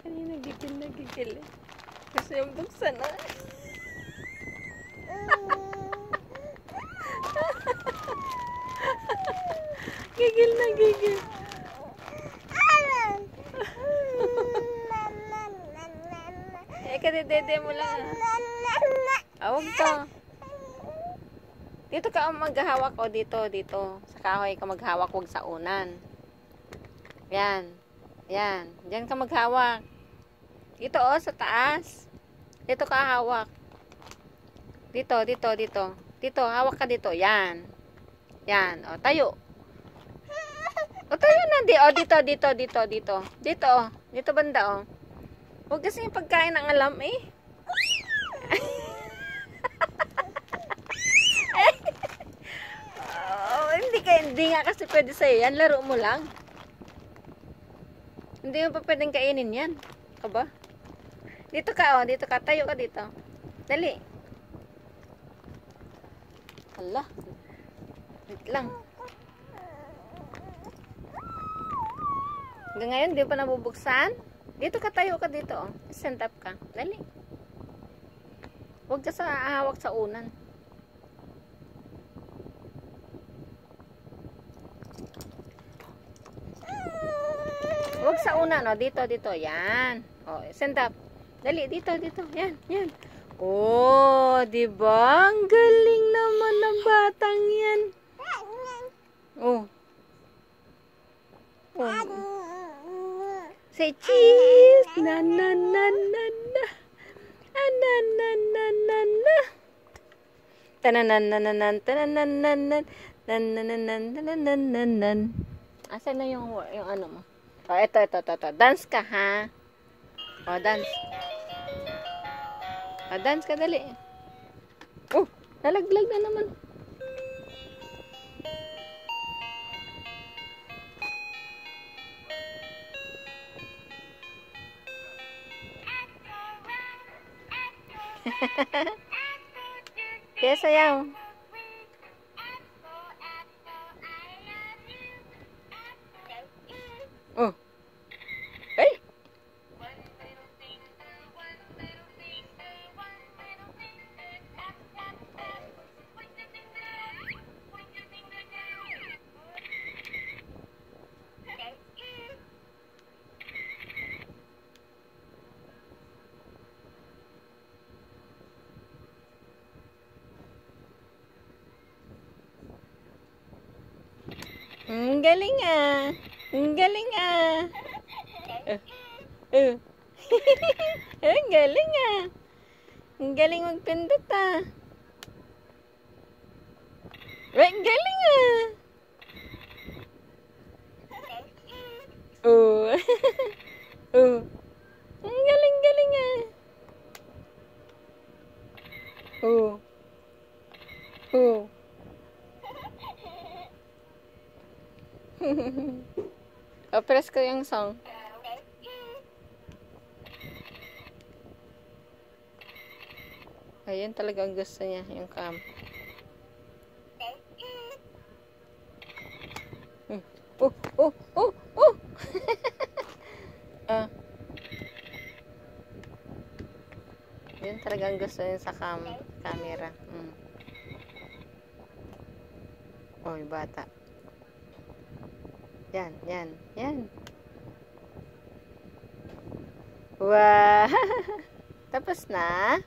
Kanina gigil eh. Kasi yung buksan na. Gigil na gigil. Kadedede mo lang. Huwag to. Dito ka maghahawak o dito. Sa kahoy ka maghawak, huwag sa unan. Yan. Diyan ka maghawak. Dito sa taas. Dito ka hawak. Dito. Dito, hawak ka dito. Yan. Tayo. Tayo na. Dito. Dito banda. Huwag kasi yung pagkain ng alam eh. Hindi nga kasi pwede sa'yo yan. Laro mo lang. Hindi mo pa pwedeng kainin yan. Aba? Dito ka. Tayo ka dito. Dali. Hala. Wait lang. Hanggang ngayon, di pa nabubuksan? Dito ka, tayo ka dito. Stand up ka. Dali. Huwag ka sa hawak sa unan. Huwag sa unan, dito. Yan. Stand up. Dali, dito. Yan. Diba? Ang galing naman ng batang yan. Say cheese. Na. Asan na yung ano mo? Ito. Dance ka, ha? Dance. Dance ka, dali. Nalaglag na naman. Kaya sayaw. Hey. Ang galing ah. Ang galing ah. Ang galing ah. Ang galing magpindot ah. Ang galing ah. Ang galing ah. Press ko yung song. Ayun talaga ang gusto niya, yung cam. Yun talaga ang gusto niya sa camera. Yung bata. Yan. Wow! Tapos na?